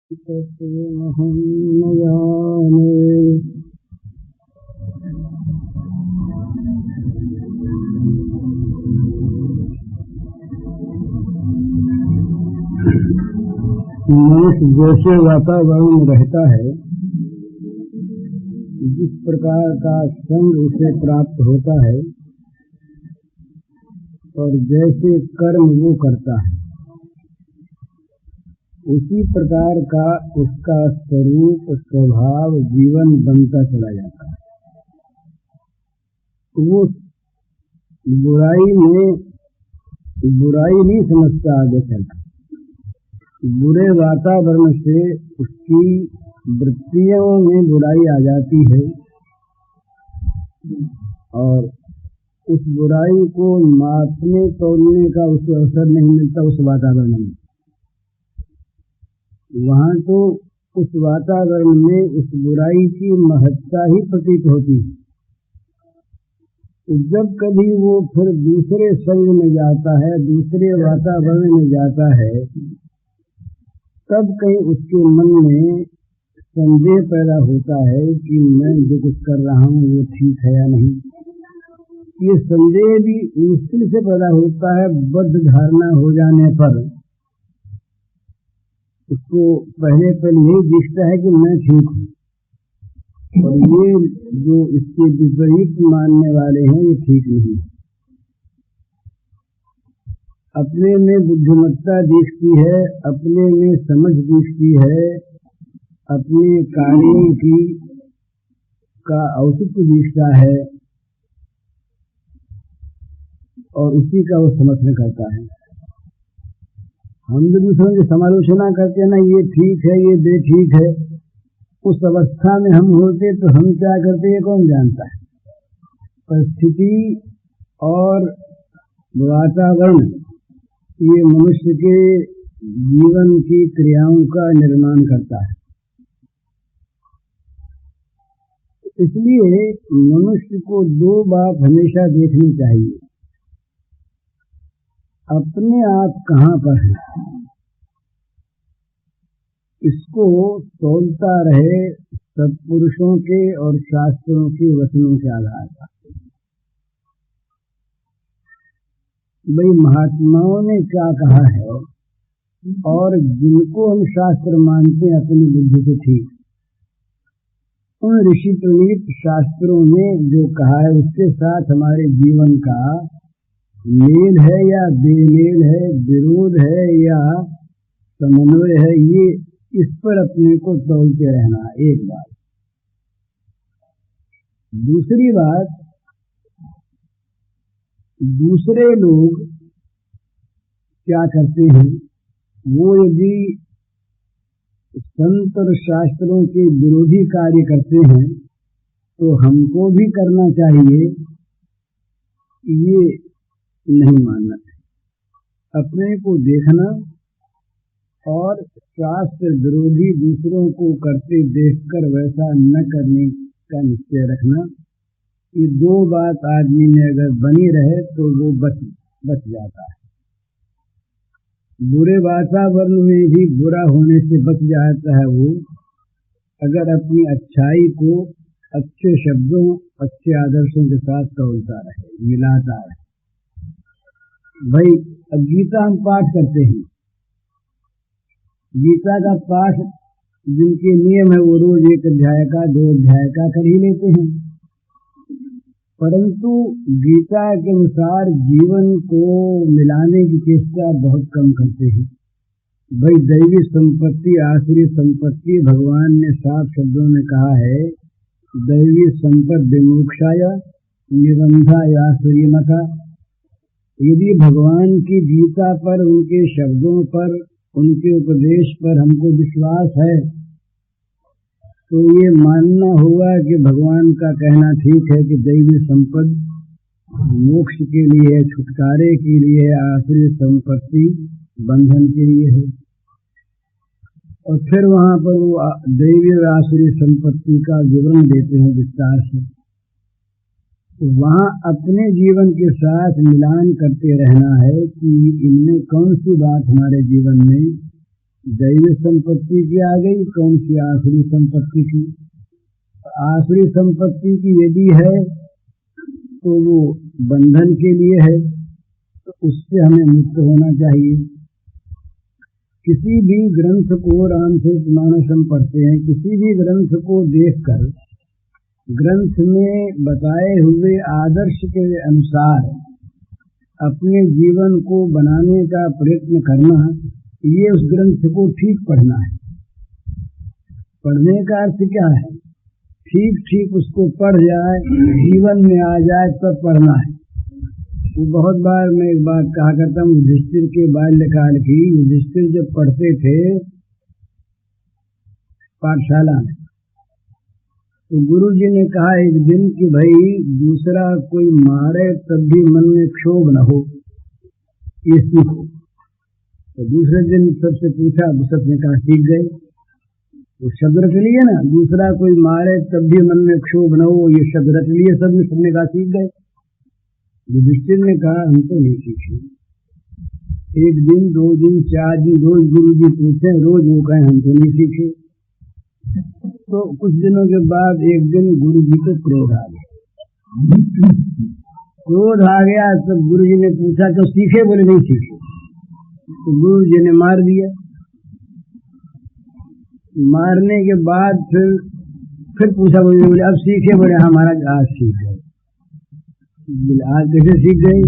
मनुष्य जैसे वातावरण में रहता है, जिस प्रकार का संग उसे प्राप्त होता है और जैसे कर्म वो करता है, उसी प्रकार का उसका स्वरूप स्वभाव जीवन बनता चला जाता है। वो बुराई नहीं समझता आगे चलकर। बुरे वातावरण से उसकी वृत्तियों में बुराई आ जाती है और उस बुराई को मापने तोड़ने का उसे अवसर नहीं मिलता उस वातावरण में। वहाँ तो उस वातावरण में उस बुराई की महत्ता ही प्रतीत होती है। जब कभी वो फिर दूसरे संग में जाता है, दूसरे वातावरण में जाता है, तब कहीं उसके मन में संदेह पैदा होता है कि मैं जो कुछ कर रहा हूँ वो ठीक है या नहीं। ये संदेह भी मुश्किल से पैदा होता है। बद्ध धारणा हो जाने पर उसको पहले यही दिखता है कि मैं ठीक हूँ, और ये जो इसके विपरीत मानने वाले हैं ये ठीक नहीं। अपने में बुद्धिमत्ता दिखती है, अपने में समझ दिखती है, अपने कार्यों की का औचित्य दिखता है और उसी का वो समर्थन करता है। हम जो दूसरों की समालोचना करते हैं ना, ये ठीक है, ये बेठीक है, उस अवस्था में हम होते तो हम क्या करते ये कौन जानता है। परिस्थिति और वातावरण ये मनुष्य के जीवन की क्रियाओं का निर्माण करता है। इसलिए मनुष्य को दो बात हमेशा देखनी चाहिए। अपने आप कहाँ पर है, इसको तोलता रहे सत्पुरुषों के और शास्त्रों के वचनों के आधार पर। भाई महात्माओं ने क्या कहा है और जिनको हम शास्त्र मानते हैं अपनी बुद्धि से ठीक, उन ऋषि प्रणीत शास्त्रों में जो कहा है उसके साथ हमारे जीवन का मेल है या बेमेल है, विरोध है या समन्वय है, ये इस पर अपने को तौलते रहना एक बात। दूसरी बात, दूसरे लोग क्या करते हैं, वो यदि संत और शास्त्रों के विरोधी कार्य करते हैं तो हमको भी करना चाहिए, ये नहीं मानना है। अपने को देखना और शास्त्र विरोधी दूसरों को करते देखकर वैसा न करने का निश्चय रखना, ये दो बात आदमी में अगर बनी रहे तो वो बच जाता है। बुरे वातावरण में भी बुरा होने से बच जाता है वो, अगर अपनी अच्छाई को अच्छे शब्दों अच्छे आदर्शों के साथ तोलता रहे, मिलाता रहे। भाई अब गीता हम पाठ करते हैं, गीता का पाठ जिनके नियम है वो रोज 1 अध्याय का 2 अध्याय का कर ही लेते हैं, परंतु गीता के अनुसार जीवन को मिलाने की चेष्टा बहुत कम करते हैं। भाई दैवी संपत्ति आसुरी संपत्ति भगवान ने साफ शब्दों में कहा है, दैवी संपत्ति विमोक्षाय निबंधाय आसुरी मता। यदि भगवान की गीता पर, उनके शब्दों पर, उनके उपदेश पर हमको विश्वास है तो ये मानना होगा कि भगवान का कहना ठीक है कि दैवी संपत्ति मोक्ष के लिए है, छुटकारे के लिए है, आसुरी संपत्ति बंधन के लिए है। और फिर वहाँ पर वो दैवी और आसुरी संपत्ति का विवरण देते हैं विस्तार से। तो वहाँ अपने जीवन के साथ मिलान करते रहना है कि इनमें कौन सी बात हमारे जीवन में दैवी संपत्ति की आ गई, कौन सी आसुरी संपत्ति की। आसुरी संपत्ति की यदि है तो वो बंधन के लिए है, तो उससे हमें मुक्त होना चाहिए। किसी भी ग्रंथ को रामचरित मानस हम पढ़ते हैं, किसी भी ग्रंथ को देखकर ग्रंथ में बताए हुए आदर्श के अनुसार अपने जीवन को बनाने का प्रयत्न करना, ये उस ग्रंथ को ठीक पढ़ना है। पढ़ने का अर्थ क्या है? ठीक ठीक उसको पढ़ जाए, जीवन में आ जाए तब पढ़ना है। वो बहुत बार मैं एक बात कहा करता हूँ, युधिष्ठिर के बाल्यकाल की। युधिष्ठिर जब पढ़ते थे पाठशाला में, तो गुरु जी ने कहा एक दिन कि भाई दूसरा कोई मारे तब भी मन में क्षोभ न हो, ये सीखो। तो दूसरे दिन सबसे पूछा, सबने कहा सीख गए। वो शब्द रट लिए ना, दूसरा कोई मारे तब भी मन में क्षोभ न हो, ये शब्द रट लिए सबने कहा सीख गए। युधिष्ठिर ने कहा हम तो नहीं सीखे। एक दिन, 2 दिन, 4 दिन रोज गुरु जी पूछे, रोज वो कहें हम तो नहीं सीखे। तो कुछ दिनों के बाद एक दिन गुरु जी को क्रोध आ गया। क्रोध आ गया तब गुरु जी ने पूछा तो सीखे? बोले नहीं सीखे। तो गुरु जी ने मार दिया। मारने के बाद फिर पूछा गुरु जी, बोले अब सीखे? बोले हाँ महाराज आज सीख गए। बोले आज कैसे सीख गए?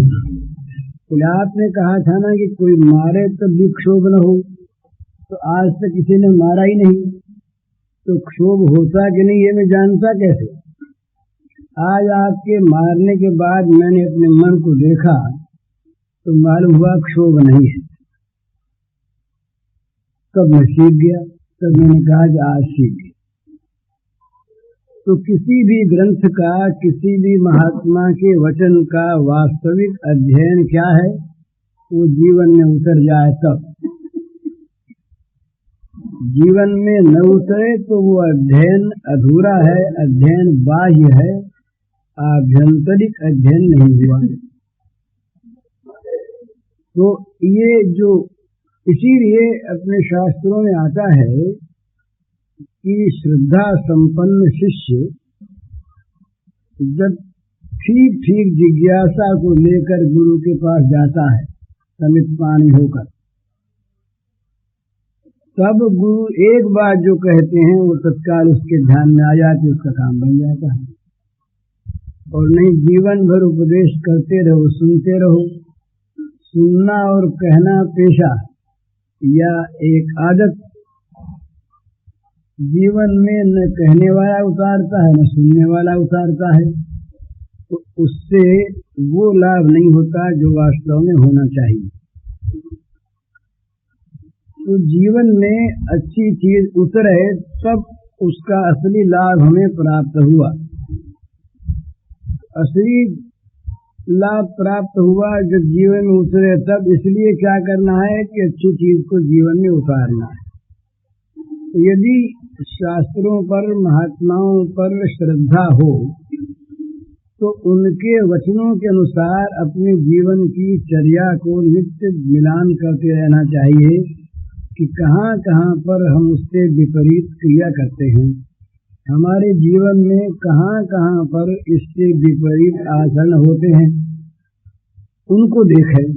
बोले आपने कहा था ना कि कोई मारे तब भी क्षोभ न हो, तो आज तक किसी ने मारा ही नहीं, तो क्षोभ होता कि नहीं ये मैं जानता कैसे? आज आपके मारने के बाद मैंने अपने मन को देखा तो मालूम हुआ क्षोभ नहीं है। तब मैं सीख गया, तब मैंने कहा कि आज सीख गया। तो किसी भी ग्रंथ का, किसी भी महात्मा के वचन का वास्तविक अध्ययन क्या है? वो जीवन में उतर जाए तब। जीवन में न उतरे तो वो अध्ययन अधूरा है, अध्ययन बाह्य है, आभ्यंतरिक अध्ययन नहीं हुआ। तो ये जो, इसीलिए अपने शास्त्रों में आता है कि श्रद्धा संपन्न शिष्य जब ठीक ठीक जिज्ञासा को लेकर गुरु के पास जाता है समित पानी होकर, तब गुरु एक बात जो कहते हैं वो तत्काल उसके ध्यान में आ जाती, उसका काम बन जाता है। और नहीं जीवन भर उपदेश करते रहो, सुनते रहो। सुनना और कहना पेशा या एक आदत जीवन में न कहने वाला उतारता है न सुनने वाला उतारता है, तो उससे वो लाभ नहीं होता जो वास्तव में होना चाहिए। तो जीवन में अच्छी चीज उतरे तब उसका असली लाभ हमें प्राप्त हुआ। असली लाभ प्राप्त हुआ जब जीवन में उतरे तब। इसलिए क्या करना है कि अच्छी चीज को जीवन में उतारना है। यदि शास्त्रों पर, महात्माओं पर श्रद्धा हो तो उनके वचनों के अनुसार अपने जीवन की चर्या को नित्य मिलान करते रहना चाहिए कि कहाँ कहाँ पर हम उससे विपरीत क्रिया करते हैं। हमारे जीवन में कहाँ कहाँ पर इससे विपरीत आचरण होते हैं, उनको देखें।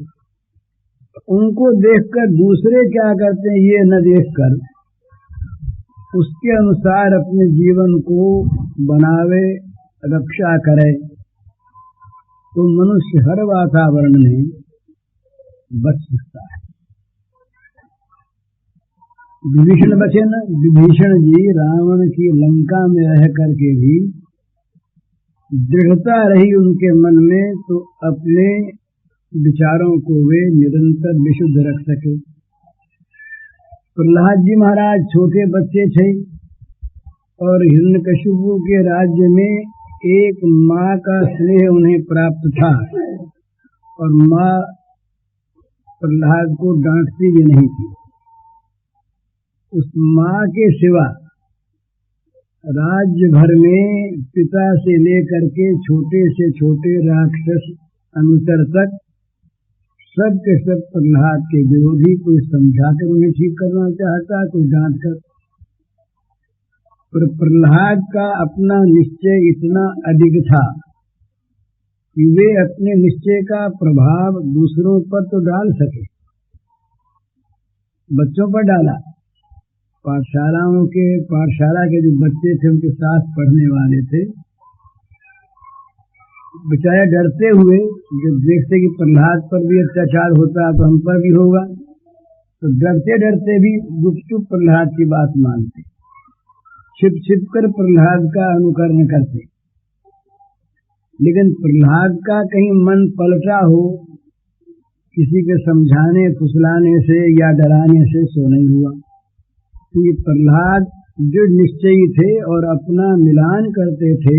उनको देखकर दूसरे क्या करते हैं ये न देखकर उसके अनुसार अपने जीवन को बनावे, रक्षा करे, तो मनुष्य हर वातावरण में बच सकता है। विभीषण बचे न, विभीषण जी रावण की लंका में रह करके भी दृढ़ता रही उनके मन में, तो अपने विचारों को वे निरंतर विशुद्ध रख सके। प्रहलाद जी महाराज छोटे बच्चे थे और हिरण्यकशिपु के राज्य में एक माँ का स्नेह उन्हें प्राप्त था और माँ प्रहलाद को डांटती भी नहीं थी। उस माँ के सिवा राज्य भर में पिता से लेकर के छोटे से छोटे राक्षस अनुचर तक सब के सब प्रहलाद के विरोधी, कोई समझाकर उन्हें ठीक करना चाहता, कोई डांट कर। पर प्रहलाद का अपना निश्चय इतना अधिक था कि वे अपने निश्चय का प्रभाव दूसरों पर तो डाल सके। बच्चों पर डाला, पाठशाला के जो बच्चे थे उनके साथ पढ़ने वाले थे, बेचारे डरते हुए जब देखते कि प्रहलाद पर भी अत्याचार होता है तो हम पर भी होगा, तो डरते डरते भी गुपचुप प्रहलाद की बात मानते, छिप छिप कर प्रहलाद का अनुकरण करते। लेकिन प्रहलाद का कहीं मन पलटा हो किसी के समझाने फुसलाने से या डराने से, सो नहीं हुआ। तो ये प्रहलाद जो निश्चयी थे और अपना मिलान करते थे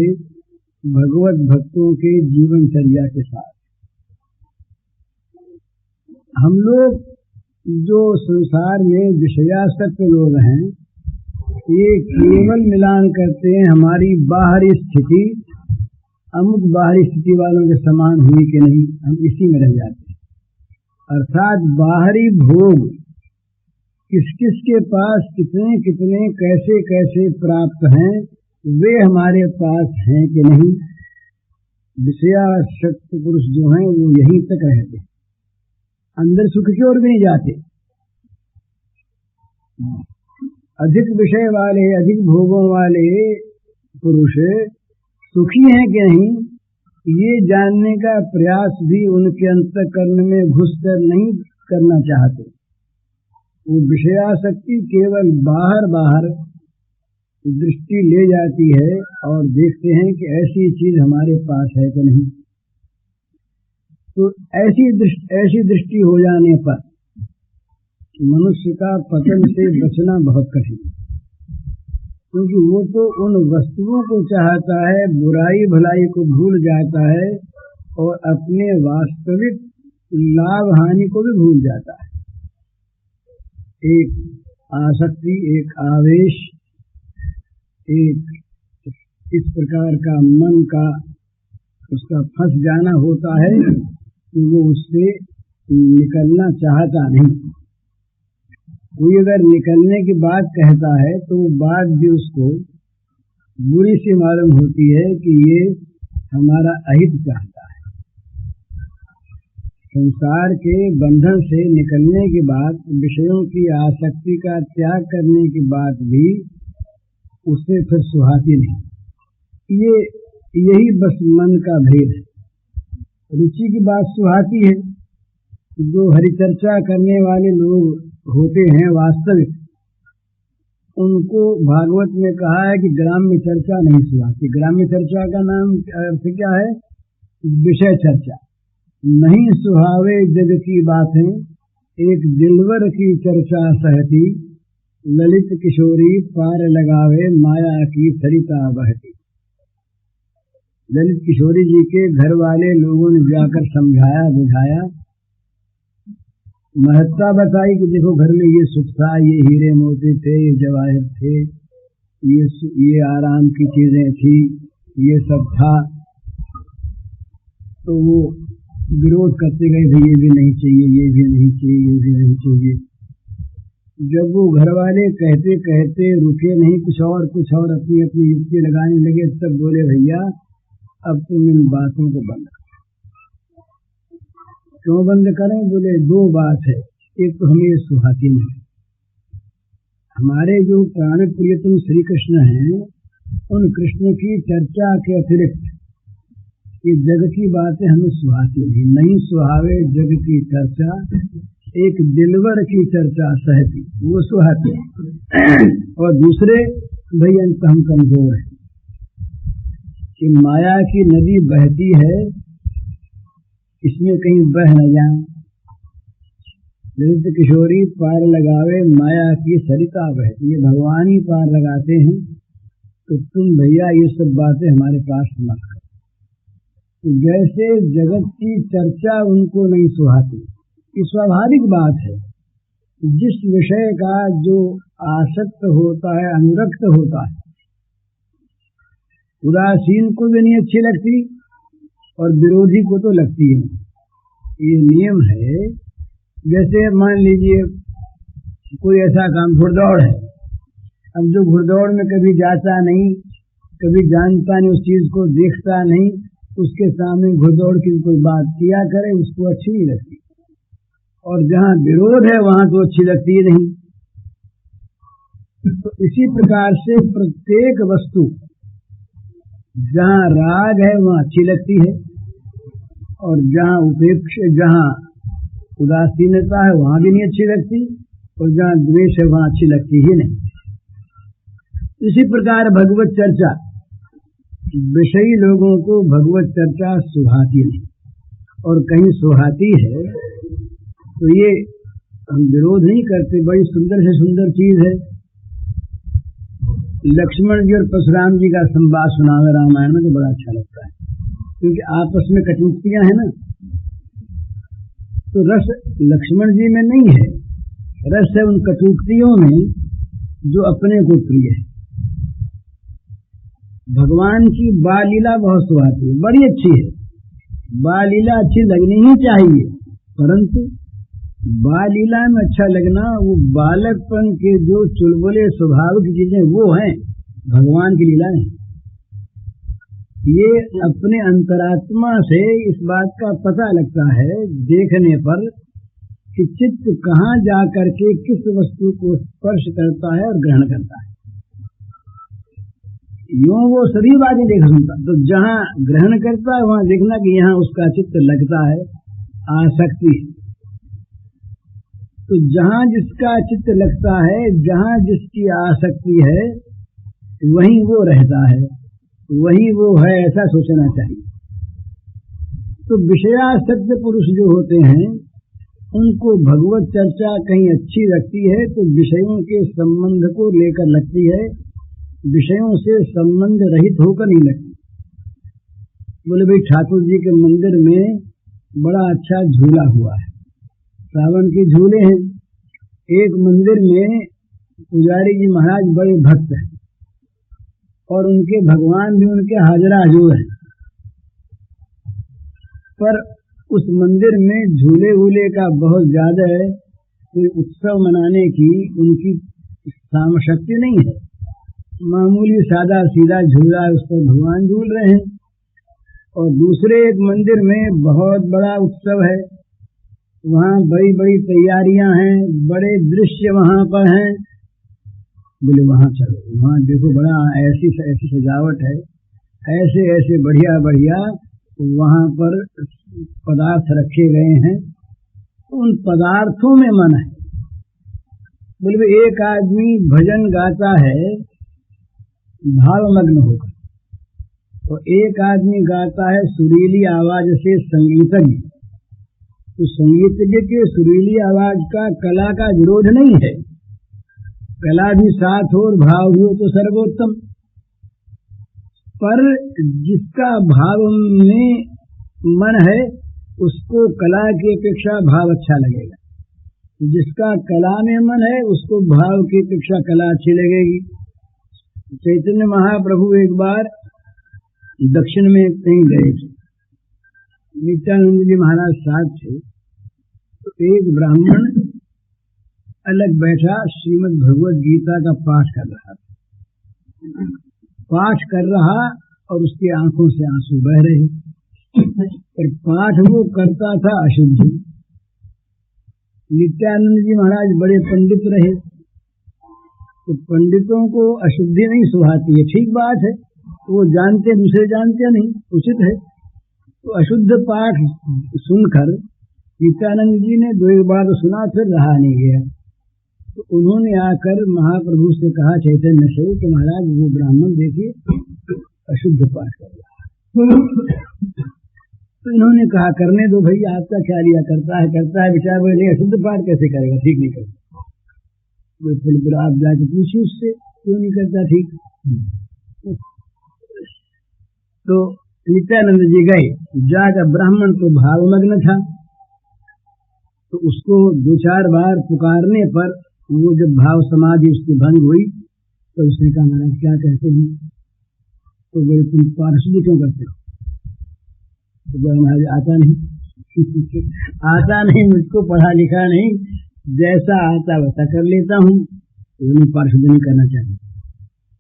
भगवत भक्तों के जीवनचर्या के साथ। हम लोग जो संसार में विषयासक्त लोग हैं, ये केवल मिलान करते हैं हमारी बाहरी स्थिति अमुक बाहरी स्थिति वालों के समान हुई कि नहीं, हम इसी में रह जाते हैं। अर्थात बाहरी भोग किस किस के पास कितने कितने कैसे कैसे प्राप्त हैं, वे हमारे पास हैं कि नहीं। विषयासक्त पुरुष जो हैं वो यहीं तक रहते, अंदर सुख की ओर भी नहीं जाते। अधिक विषय वाले, अधिक भोगों वाले पुरुष सुखी हैं कि नहीं, ये जानने का प्रयास भी उनके अंतःकरण में घुसकर नहीं करना चाहते। वो विषयासक्ति केवल बाहर दृष्टि ले जाती है और देखते हैं कि ऐसी चीज हमारे पास है कि नहीं। तो ऐसी दृष्टि हो जाने पर मनुष्य का पतन से बचना बहुत कठिन, क्योंकि वो तो उन वस्तुओं को चाहता है, बुराई भलाई को भूल जाता है और अपने वास्तविक लाभ हानि को भी भूल जाता है। एक आसक्ति, एक आवेश, एक इस प्रकार का मन का उसका फंस जाना होता है कि वो उससे निकलना चाहता नहीं। कोई अगर निकलने की बात कहता है तो वो बात भी उसको बुरी सी मालूम होती है कि ये हमारा अहित चाहता है। संसार के बंधन से निकलने के बाद, विषयों की आसक्ति का त्याग करने की बात भी उससे फिर सुहाती नहीं। यही बस मन का भेद है। रुचि की बात सुहाती है। जो हरिचर्चा करने वाले लोग होते हैं वास्तविक, उनको भागवत में कहा है कि ग्राम्य चर्चा नहीं सुहाती। ग्राम्य चर्चा का नाम अर्थ क्या है? विषय चर्चा। नहीं सुहावे जग की बातें, एक दिलवर की चर्चा सहती, ललित किशोरी पार लगावे माया की सरिता बहती। ललित किशोरी जी के घर वाले लोगों ने जाकर समझाया बुझाया, महत्ता बताई कि देखो घर में ये सुख था, ये हीरे मोती थे, ये जवाहर थे, ये आराम की चीजें थी, ये सब था। तो वो विरोध करते गए, ये भी नहीं चाहिए, ये भी नहीं चाहिए, ये भी नहीं चाहिए। जब वो घर वाले कहते कहते रुके नहीं, कुछ और अपनी अपनी युक्ति लगाने लगे, तब बोले भैया अब तुम इन बातों को बंद करो। क्यों बंद करें? बोले दो बात है। एक तो हमें सुहाती नहीं, हमारे जो प्राण प्रियतम श्री कृष्ण हैं, उन कृष्ण की चर्चा के अतिरिक्त ये जग की बातें हमें सुहाती नहीं सुहावे जग की चर्चा, एक दिलवर की चर्चा सहती, वो सुहाती। और दूसरे भैया हम कमजोर हैं कि माया की नदी बहती है, इसमें कहीं बह न जाए। ललित किशोरी पार लगावे माया की सरिता बहती है, भगवान ही पार लगाते हैं। तो तुम भैया ये सब बातें हमारे पास मत करो। तो जैसे जगत की चर्चा उनको नहीं सुहाती, ये स्वाभाविक बात है। जिस विषय का जो आसक्त होता है, अनुरक्त होता है, उदासीन को भी नहीं अच्छी लगती और विरोधी को तो लगती है। ये नियम है। जैसे मान लीजिए कोई ऐसा काम, घुड़दौड़ है। अब जो घुड़दौड़ में कभी जाता नहीं, कभी जानता नहीं, उस चीज को देखता नहीं, उसके सामने घुड़दौड़ की कोई बात किया करे उसको अच्छी नहीं लगती, और जहाँ विरोध है वहां तो अच्छी लगती ही नहीं। तो इसी प्रकार से प्रत्येक वस्तु जहाँ राग है वहाँ अच्छी लगती है, और जहाँ उपेक्षा, जहाँ उदासीनता है वहाँ भी नहीं अच्छी लगती, और जहाँ द्वेष है वहाँ अच्छी लगती ही नहीं। इसी प्रकार भगवत चर्चा, विषयी लोगों को भगवत चर्चा सुहाती नहीं, और कहीं सुहाती है तो ये हम विरोध नहीं करते, बड़ी सुंदर से सुंदर चीज है। लक्ष्मण जी और परशुराम जी का संवाद सुना हुआ रामायण में तो बड़ा अच्छा लगता है, क्योंकि आपस में कटुक्तियां हैं ना, तो रस लक्ष्मण जी में नहीं है, रस है उन कटुक्तियों में जो अपने को प्रिय है। भगवान की बाल लीला बहुत सुहाती है, बड़ी अच्छी है। बाल लीला अच्छी लगनी ही चाहिए, परंतु बाल लीला में अच्छा लगना वो बालकपन के जो चुलबुले स्वभाव की चीजें वो हैं, भगवान की लीला है। ये अपने अंतरात्मा से इस बात का पता लगता है देखने पर कि चित्त कहाँ जा करके किस वस्तु को स्पर्श करता है और ग्रहण करता है। यूं वो सभी बातें देख सुनता, तो जहाँ ग्रहण करता है वहाँ देखना कि यहाँ उसका चित्त लगता है, आसक्ति है। तो जहाँ जिसका चित्त लगता है, जहाँ जिसकी आसक्ति है, वहीं वो रहता है, वहीं वो है, ऐसा सोचना चाहिए। तो विषयासक्त पुरुष जो होते हैं उनको भगवत चर्चा कहीं अच्छी लगती है तो विषयों के संबंध को लेकर लगती है, विषयों से संबंध रहित होकर नहीं लगती। बोले भाई ठाकुर जी के मंदिर में बड़ा अच्छा झूला हुआ है, सावन के झूले हैं। एक मंदिर में पुजारी जी महाराज बड़े भक्त हैं और उनके भगवान भी उनके हाजरा हजूर हैं, पर उस मंदिर में झूले वूले का बहुत ज्यादा है, कोई उत्सव मनाने की उनकी सामशक्ति नहीं है। मामूली सादा सीधा झूला उस पर भगवान झूल रहे हैं। और दूसरे एक मंदिर में बहुत बड़ा उत्सव है, वहाँ बड़ी बड़ी तैयारियां हैं, बड़े दृश्य वहाँ पर हैं। बोले वहाँ चलो, वहाँ देखो बड़ा ऐसी ऐसी सजावट है, ऐसे ऐसे बढ़िया बढ़िया वहाँ पर पदार्थ रखे गए हैं, उन पदार्थों में मन है। बोले एक आदमी भजन गाता है भावमग्न होकर, तो एक आदमी गाता है सुरीली आवाज से संगीतज्ञ। तो संगीतज्ञ के सुरीली आवाज का कला का विरोध नहीं है, कला भी साथ हो और भाव भी हो तो सर्वोत्तम। पर जिसका भाव में मन है उसको कला की अपेक्षा भाव अच्छा लगेगा, जिसका कला में मन है उसको भाव की अपेक्षा कला अच्छी लगेगी। चैतन्य महाप्रभु एक बार दक्षिण में कहीं गए थे, नित्यानंद जी महाराज साथ थे, तो एक ब्राह्मण अलग बैठा श्रीमद् भगवद गीता का पाठ कर रहा था। पाठ कर रहा और उसकी आंखों से आंसू बह रहे, पर पाठ वो करता था अशुद्ध। नित्यानंद जी महाराज बड़े पंडित रहे, तो पंडितों को अशुद्धि नहीं सुहाती है, ठीक बात है, वो जानते दूसरे जानते नहीं, उचित है। तो अशुद्ध पाठ सुनकर नित्यानंद जी ने दो एक बार सुना, फिर रहा नहीं गया, तो उन्होंने आकर महाप्रभु से कहा चैतन्य से कि महाराज वो ब्राह्मण देखिए अशुद्ध पाठ कर रहा है। तो इन्होंने कहा करने दो भाई, आपका क्या लिया, करता है विचार बोले अशुद्ध पाठ कैसे करेगा, ठीक नहीं करता। फिर आप जाके पूछिए उससे क्यों नहीं करता ठीक। तो नित्यानंद जी गए, जाकर ब्राह्मण तो भावमग्न था, तो उसको दो चार बार पुकारने पर वो जब भाव समाधि उसकी भंग हुई तो उसने कहा महाराज क्या कहते हैं, तो बोले तुम पारशुद्धि क्यों करते हो, तो बोले महाराज आता नहीं। आता नहीं, मुझको पढ़ा लिखा नहीं, जैसा आता वैसा कर लेता हूँ। तो पार्षद नहीं करना चाहिए।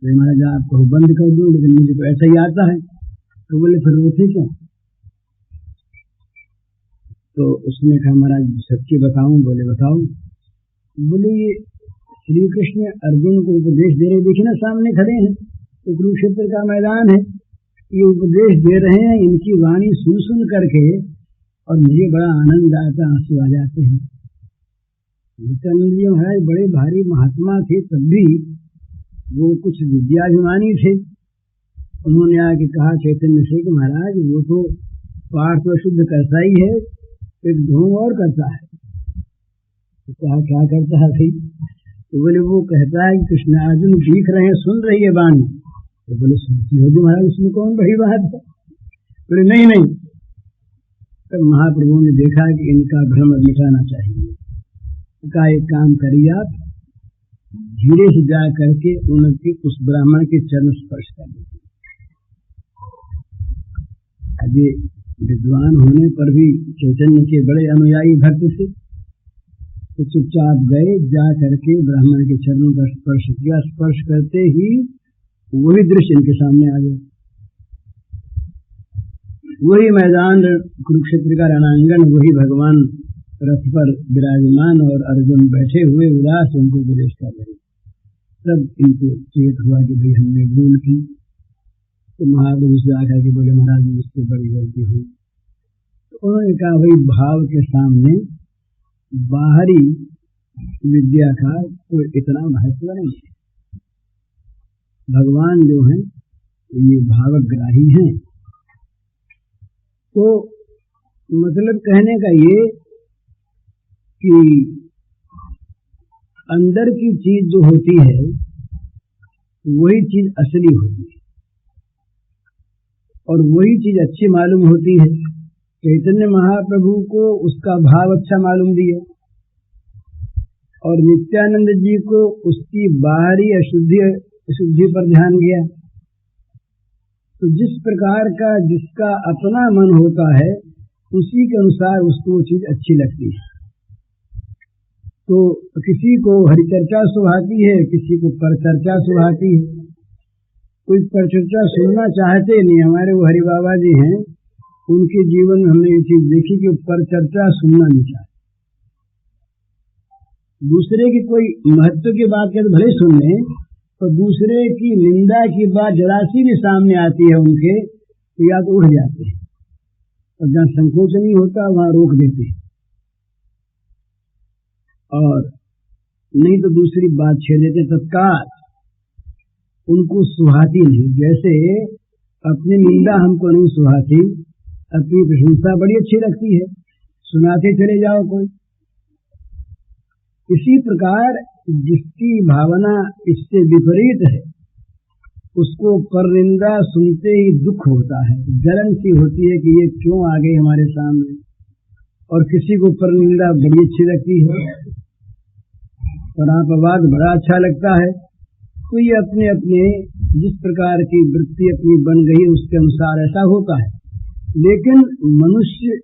तो महाराज आपको बंद कर दूं, लेकिन मुझे तो ऐसा ही आता है। तो बोले फिर रोते क्यों? तो उसने कहा महाराज सच्ची बताऊं? बोले बताओ। बोले ये श्री कृष्ण अर्जुन को उपदेश दे रहे, देखिए ना सामने खड़े हैं, तो कुरुक्षेत्र का मैदान है, ये उपदेश दे रहे हैं, इनकी वाणी सुन सुन करके और मुझे बड़ा आनंद आता, आंसू आ जाते हैं। नित्यानंद जी महाराज बड़े भारी महात्मा थे, तब भी वो कुछ विद्याभिमानी थे। उन्होंने आके कहा चैतन्य से कि महाराज वो तो पाठ तो शुद्ध करता ही है, एक ढोंग और करता है। तो कहा क्या करता है भाई? तो बोले वो कहता है कि कृष्ण अर्जुन दिख रहे हैं, सुन रही है वाणी। तो बोले सुनती होगी महाराज, इसमें कौन बड़ी बात है? बोले नहीं नहीं। तब महाप्रभु ने देखा कि इनका भ्रम मिटाना चाहिए। का एक काम करिए, आप धीरे से जा करके उनके उस ब्राह्मण के चरण स्पर्श कर दीजिए। अभी विद्वान होने पर भी चैतन्य के बड़े अनुयायी भक्त थे, तो चुपचाप गए, जा करके ब्राह्मण के चरणों का स्पर्श किया। स्पर्श करते ही वही दृश्य इनके सामने आ गया। वही मैदान कुरुक्षेत्र का रणांगण, वही भगवान रथ पर विराजमान और अर्जुन बैठे हुए उदास उनको उपदेश कर रहे। तब इनको चेत हुआ कि भाई हमने भूल की। तो महाप्रभु से आकर के बोले महाराज मुझसे बड़ी गलती हुई। तो उन्होंने कहा भाई भाव के सामने बाहरी विद्या का कोई इतना महत्व नहीं है। भगवान जो हैं ये भावग्राही हैं। तो मतलब कहने का ये कि अंदर की चीज जो होती है वही चीज असली होती है और वही चीज अच्छी मालूम होती है। चैतन्य महाप्रभु को उसका भाव अच्छा मालूम दिया और नित्यानंद जी को उसकी बाहरी अशुद्धि पर ध्यान गया। तो जिस प्रकार का जिसका अपना मन होता है उसी के अनुसार उसको वो चीज अच्छी लगती है। तो किसी को हरिचर्चा सुहाती है, किसी को परचर्चा सुहाती है। कोई परचर्चा सुनना चाहते नहीं। हमारे वो हरि बाबा जी हैं, उनके जीवन में हमने ये चीज देखी कि परचर्चा सुनना नहीं चाहते। दूसरे की कोई महत्व की बात कहते भले सुन लें, तो दूसरे की निंदा की बात जरा सी भी सामने आती है उनके, तो या तो उठ जाते हैं और जहाँ संकोच नहीं होता वहां रोक देते हैं, और नहीं तो दूसरी बात छेड़ देते तत्काल। उनको सुहाती नहीं। जैसे अपनी निंदा हमको नहीं सुहाती, अपनी प्रशंसा बड़ी अच्छी लगती है, सुनाते चले जाओ कोई। इसी प्रकार जिसकी भावना इससे विपरीत है उसको परनिंदा सुनते ही दुख होता है, जलन सी होती है कि ये क्यों आ गए हमारे सामने। और किसी को परनिंदा बड़ी अच्छी लगती है, परापवाद बड़ा अच्छा लगता है। तो ये अपने अपने जिस प्रकार की वृत्ति अपनी बन गई उसके अनुसार ऐसा होता है। लेकिन मनुष्य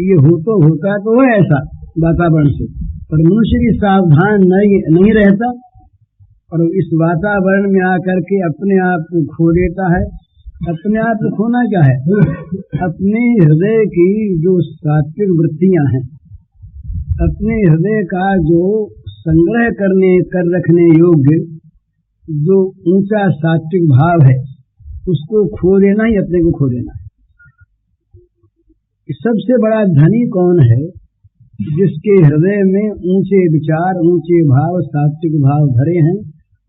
ये होता तो है ऐसा वातावरण से, पर मनुष्य भी सावधान नहीं रहता और इस वातावरण में आकर के अपने आप को खो देता है। अपने आप को खोना क्या है? अपने हृदय की जो सात्विक वृत्तियां हैं, अपने हृदय का जो संग्रह कर रखने योग्य जो ऊंचा सात्विक भाव है, उसको खो देना ही अपने को खो देना है। सबसे बड़ा धनी कौन है? जिसके हृदय में ऊंचे विचार, ऊंचे भाव, सात्विक भाव भरे हैं,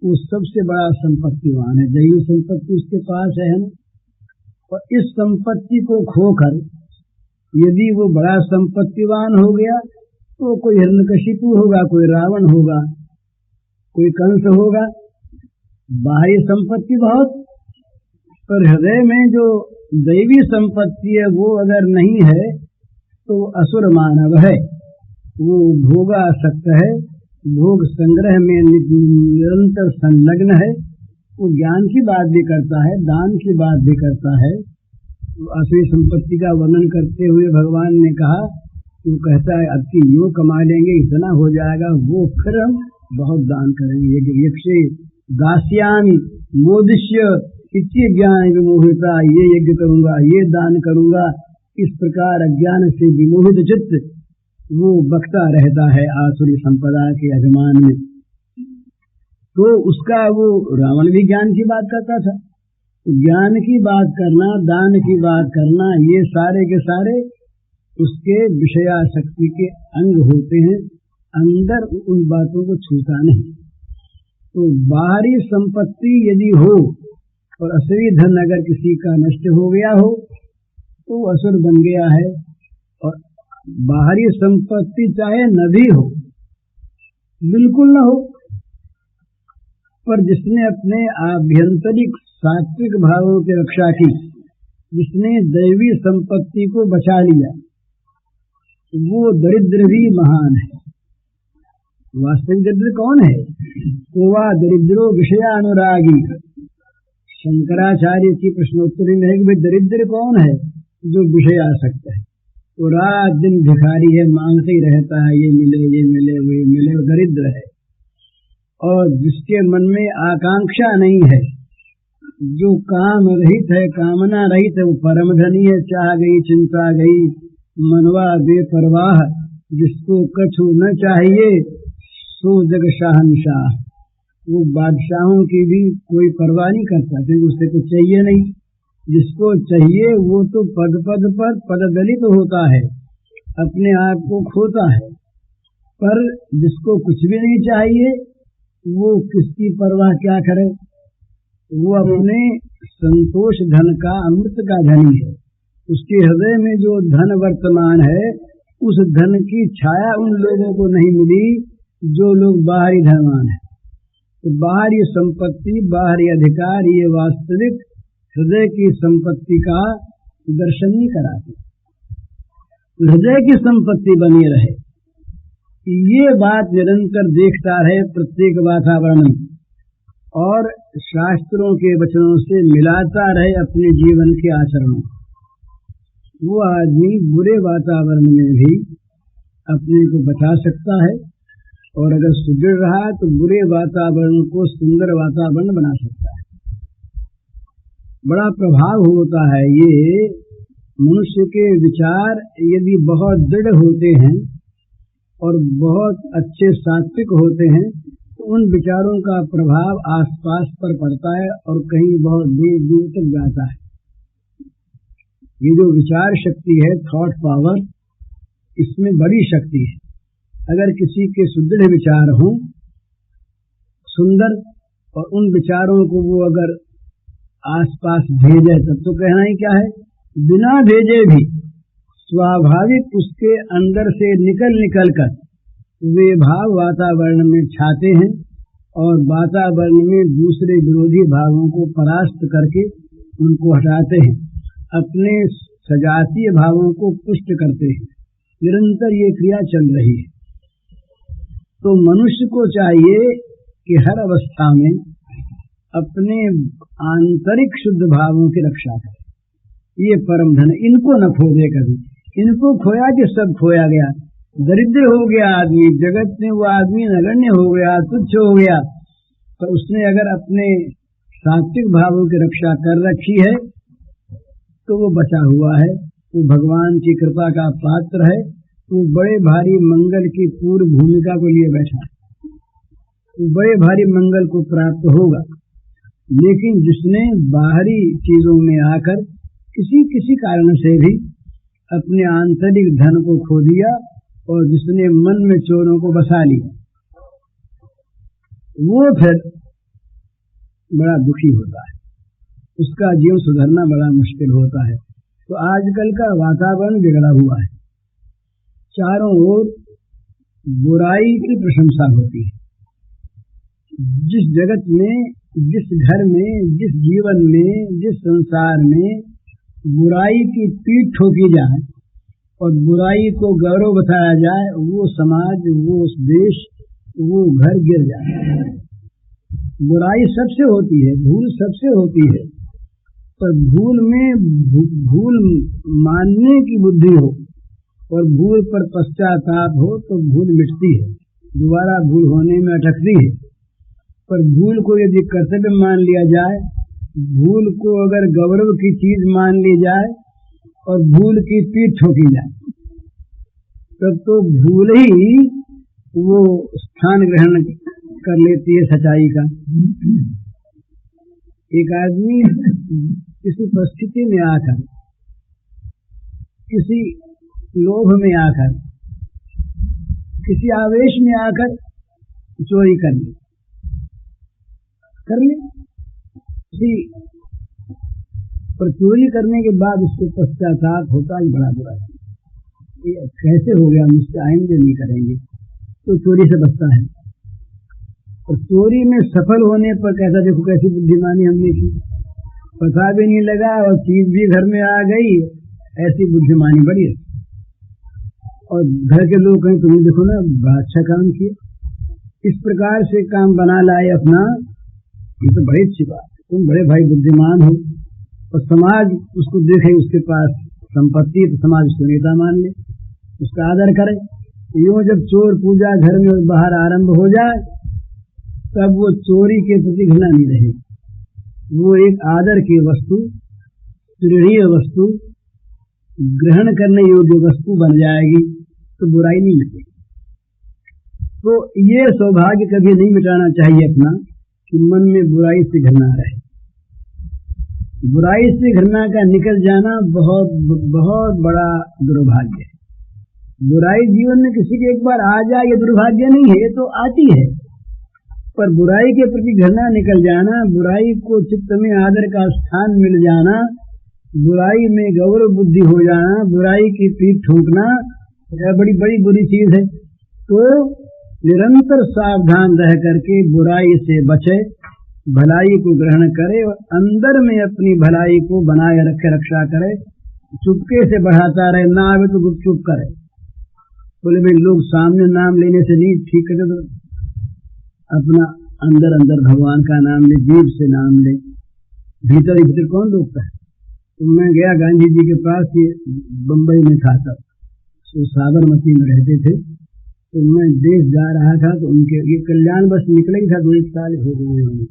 वो सबसे बड़ा संपत्तिवान है। दैवी संपत्ति उसके पास है ना। और इस संपत्ति को खोकर यदि वो बड़ा संपत्तिवान हो गया तो कोई हिरण्यकशिपु होगा, कोई रावण होगा, कोई कंस होगा। बाह्य संपत्ति बहुत, पर हृदय में जो दैवी संपत्ति है वो अगर नहीं है तो असुर मानव है। वो भोगासक्त है, भोग संग्रह में निरंतर संलग्न है। वो ज्ञान की बात भी करता है, दान की बात भी करता है, असली संपत्ति का वर्णन करते हुए भगवान ने कहा, वो कहता है अब कि यूँ कमा लेंगे, इतना हो जाएगा, वो फिर हम बहुत दान करेंगे। यक्षे दास्यामि मोदिष्य इति ज्ञान विमोहिता, ये यज्ञ करूंगा, ये दान करूंगा, इस प्रकार अज्ञान से विमोहित चित्त वो बकता रहता है आसुरी संपदा के अभिमान में। तो उसका वो रावण भी ज्ञान की बात करता था। तो ज्ञान की बात करना, दान की बात करना, ये सारे के सारे उसके विषयासक्ति के अंग होते हैं, अंदर उन बातों को छूता नहीं। तो बाहरी संपत्ति यदि हो और असली धन अगर किसी का नष्ट हो गया हो तो असुर बन गया है। और बाहरी संपत्ति चाहे न भी हो, बिल्कुल न हो, पर जिसने अपने आभ्यंतरिक सात्विक भावों की रक्षा की, जिसने दैवी संपत्ति को बचा लिया, वो दरिद्र भी महान है। वास्तविक दरिद्र कौन है? कोवा दरिद्रो विषयानुरागी। शंकराचार्य की प्रश्नोत्तरी में है कि भाई दरिद्र कौन है? जो विषय आसक्त है, वो रात दिन भिखारी है, मांगते ही रहता है, ये मिले, ये मिले, वो मिले, वो दरिद्र है। और जिसके मन में आकांक्षा नहीं है, जो काम रहित है, कामना रहित है, वो परम धनी है। चाह गई चिंता गई, मनवा बेपरवाह, जिसको कछु न चाहिए सो जग शहंशाह। वो बादशाहों की भी कोई परवाह नहीं करता, क्योंकि उससे कुछ चाहिए नहीं। जिसको चाहिए वो तो पद पद पर पददलित होता है, अपने आप को खोता है। पर जिसको कुछ भी नहीं चाहिए वो किसकी परवाह क्या करे? वो अपने संतोष धन का, अमृत का धनी है। उसके हृदय में जो धन वर्तमान है, उस धन की छाया उन लोगों को नहीं मिली जो लोग बाहरी धनवान है। तो बाहरी संपत्ति, बाहरी अधिकार, ये वास्तविक हृदय की संपत्ति का दर्शन नहीं कराते। हृदय की संपत्ति बनी रहे, ये बात निरंतर देखता रहे प्रत्येक वातावरण में, और शास्त्रों के वचनों से मिलाता रहे अपने जीवन के आचरणों। वो आदमी बुरे वातावरण में भी अपने को बचा सकता है, और अगर सुदृढ़ रहा तो बुरे वातावरण को सुंदर वातावरण बना सकता है। बड़ा प्रभाव होता है ये। मनुष्य के विचार यदि बहुत दृढ़ होते हैं और बहुत अच्छे सात्विक होते हैं, तो उन विचारों का प्रभाव आसपास पर पड़ता है और कहीं बहुत दूर दूर तक जाता है। ये जो विचार शक्ति है, थॉट पावर, इसमें बड़ी शक्ति है। अगर किसी के सुदृढ़ विचार हों, सुंदर, और उन विचारों को वो अगर आसपास भेजे, तब तो कहना ही क्या है। बिना भेजे भी स्वाभाविक उसके अंदर से निकल कर वे भाव वातावरण में छाते हैं, और वातावरण में दूसरे विरोधी भावों को परास्त करके उनको हटाते हैं, अपने सजातीय भावों को पुष्ट करते हैं। निरंतर ये क्रिया चल रही है। तो मनुष्य को चाहिए कि हर अवस्था में अपने आंतरिक शुद्ध भावों की रक्षा करे। ये परम धन, इनको न खो दे कभी। इनको खोया कि सब खोया गया, दरिद्र हो गया आदमी, जगत में वो आदमी नगण्य हो गया, तुच्छ हो गया। पर उसने अगर अपने सात्विक भावों की रक्षा कर रखी है तो वो बचा हुआ है, वो भगवान की कृपा का पात्र है, वो बड़े भारी मंगल की पूर्व भूमिका को लिए बैठा है, वो बड़े भारी मंगल को प्राप्त होगा। लेकिन जिसने बाहरी चीजों में आकर किसी किसी कारण से भी अपने आंतरिक धन को खो दिया, और जिसने मन में चोरों को बसा लिया, वो फिर बड़ा दुखी होता है, उसका जीवन सुधरना बड़ा मुश्किल होता है। तो आजकल का वातावरण बिगड़ा हुआ है, चारों ओर बुराई की प्रशंसा होती है। जिस जगत में, जिस घर में, जिस जीवन में, जिस संसार में बुराई की पीठ ठोकी जाए और बुराई को गौरव बताया जाए, वो समाज, वो देश, वो घर गिर जाए। बुराई सबसे होती है, भूल सबसे होती है, पर भूल मानने की बुद्धि हो और भूल पर पश्चाताप हो तो भूल मिटती है, दोबारा भूल होने में अटकती है। पर भूल को यदि कर्तव्य मान लिया जाए, भूल को अगर गौरव की चीज मान ली जाए और भूल की पीठ ठोकी जाए, तब तो भूल ही वो स्थान ग्रहण कर लेती है सच्चाई का। एक आदमी किसी परिस्थिति में आकर, किसी लोभ में आकर, किसी आवेश में आकर चोरी कर ले किसी पर चोरी करने के बाद उसको पश्चाताप होता ही बड़ा बुरा है, ये कैसे हो गया, मुझसे आएंगे नहीं करेंगे, तो चोरी से बचता है। और चोरी में सफल होने पर कैसा, देखो कैसी बुद्धिमानी हमने की, पता भी नहीं लगा और चीज भी घर में आ गई, ऐसी बुद्धिमानी बड़ी है। और घर के लोग कहें तुमने देखो ना बड़ा अच्छा काम किया, इस प्रकार से काम बना लाए अपना, ये तो बड़ी अच्छी बात है, तुम बड़े भाई बुद्धिमान हो। और समाज उसको देखे, उसके पास संपत्ति, तो समाज उसको नेता मान ले, उसका आदर करे। यूं जब चोर पूजा घर में और बाहर आरंभ हो जाए, तब वो चोरी के प्रति घृणा नहीं रहेगी, वो एक आदर की वस्तु, तुरीय वस्तु, ग्रहण करने योग्य वस्तु बन जाएगी, तो बुराई नहीं मिटेगी। तो ये सौभाग्य कभी नहीं मिटाना चाहिए अपना कि मन में बुराई से घृणा रहे। बुराई से घृणा का निकल जाना बहुत बहुत बड़ा दुर्भाग्य है। बुराई जीवन में किसी के एक बार आ जाए ये दुर्भाग्य नहीं है, ये तो आती है, पर बुराई के प्रति घृणा निकल जाना, बुराई को चित्त में आदर का स्थान मिल जाना, बुराई में गौरव बुद्धि हो जाना, बुराई की पीठ ठोकना, यह बड़ी बड़ी बुरी चीज है। तो निरंतर सावधान रह करके बुराई से बचे, भलाई को ग्रहण करे और अंदर में अपनी भलाई को बनाए रखे, रक्षा करे, चुपके से बढ़ाता रहे, ना आवे तो गुपचुप करे। बोले भाई लोग सामने नाम लेने से नहीं ठीक करे, तो अपना अंदर अंदर भगवान का नाम ले, जीभ से नाम ले, भीतर ही भीतर कौन रोकता है। तो मैं गया गांधी जी के पास, ये बम्बई में था तब, तो साबरमती में रहते थे, तो मैं देश जा रहा था, तो उनके ये कल्याण बस निकले ही था, 2 साल हो गए होंगे,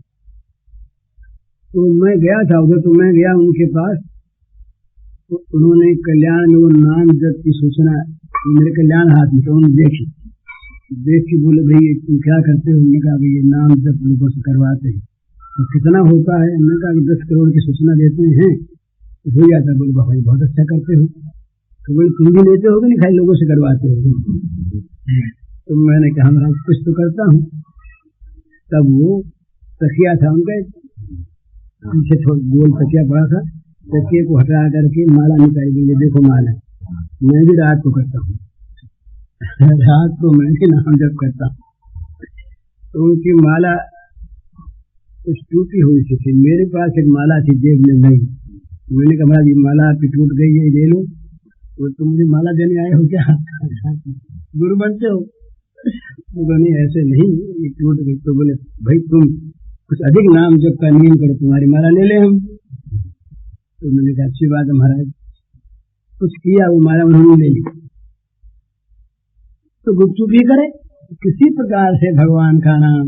तो मैं गया था उधर, तो मैं गया उनके पास, तो उन्होंने कल्याण में वो नाम जप की सूचना मेरे कल्याण हाथ में, तो उन्होंने देख के बोले भाई तुम क्या करते हो। उन्होंने कहा भाई ये नाम जप लोगों से करवाते हैं, तो कितना होता है। उन्होंने कहा कि 10 करोड़ की सूचना देते हैं, तो हो जाता है। बोले भाई बहुत अच्छा करते हो। तो बोले तुम भी लेते हो कि नहीं, खाली लोगों से करवाते हो। तो मैंने कहा महाराज कुछ तो करता हूँ। तब वो तकिया था उनका, पीछे थोड़ा गोल तकिया पड़ा था, तकिए को हटा करके माला निकाल दी, देखो माला मैं भी रात को करता हूँ, रात को मैं भी नाम जप करता हूँ। तो उनकी माला कुछ टूटी हुई सी थी, मेरे पास एक माला थी जेब में नहीं। मैंने कहा महाराज ये माला आपकी टूट गई है, ले लो। तो तुम मुझे माला देने आए हो क्या, गुरु बनते हो? तो नहीं ऐसे नहीं, ये टूट गई। तो बोले भाई तुम कुछ अधिक नाम जप का नियम करो, तुम्हारी माला ले ले हम। तो मैंने कहा अच्छी बात है महाराज। कुछ किया, वो माला उन्होंने ले ली। तो गुपचुप ही करे, किसी प्रकार से भगवान का नाम,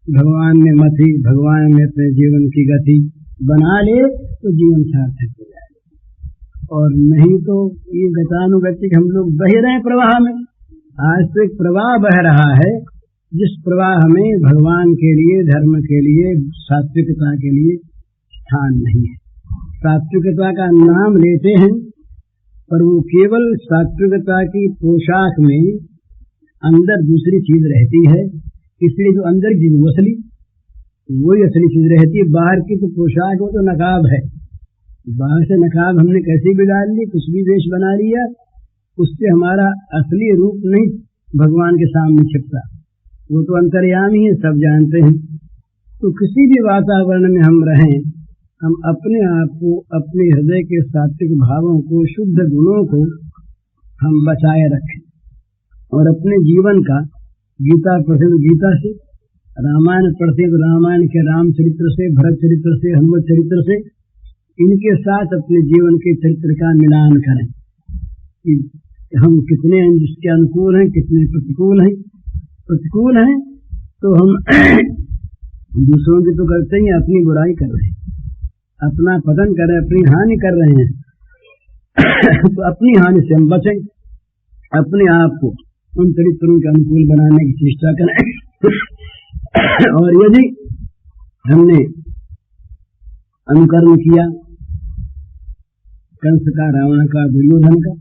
भगवान में मति, भगवान में अपने जीवन की गति बना ले तो जीवन सार्थक हो जाए। और नहीं तो ये गतानुगतिक हम लोग बह रहे हैं प्रवाह में। आज तो एक प्रवाह बह रहा है, जिस प्रवाह में भगवान के लिए, धर्म के लिए, सात्विकता के लिए स्थान नहीं है। सात्विकता का नाम लेते हैं, पर वो केवल सात्विकता की पोशाक में अंदर दूसरी चीज रहती है। इसलिए जो अंदर की चीज असली, वही असली चीज रहती है। बाहर की तो पोशाक, वो तो नकाब है। बाहर से नकाब हमने कैसे बिगाड़ ली, कुछ भी वेश बना लिया, उससे हमारा असली रूप नहीं भगवान के सामने छिपता। वो तो अंतर्यामी है, सब जानते हैं। तो किसी भी वातावरण में हम रहें, हम अपने आप को, अपने हृदय के सात्विक भावों को, शुद्ध गुणों को हम बचाए रखें और अपने जीवन का, गीता पढ़ते तो गीता से, रामायण पढ़ते तो रामायण के राम चरित्र से, भरत चरित्र से, हनुमत चरित्र से इनके साथ अपने जीवन के चरित्र का मिलान करें कि हम कितने जिसके अनुकूल हैं, कितने प्रतिकूल हैं। प्रतिकूल हैं तो हम दूसरों की तो करते ही अपनी बुराई कर रहे हैं, अपना पतन कर रहे हैं, अपनी हानि कर रहे हैं। तो अपनी हानि से हम बचें, अपने आप को उन चरित्रों के अनुकूल बनाने की चेष्टा करें। और यदि हमने अनुकरण किया कंस का, रावण का, दुर्योधन का,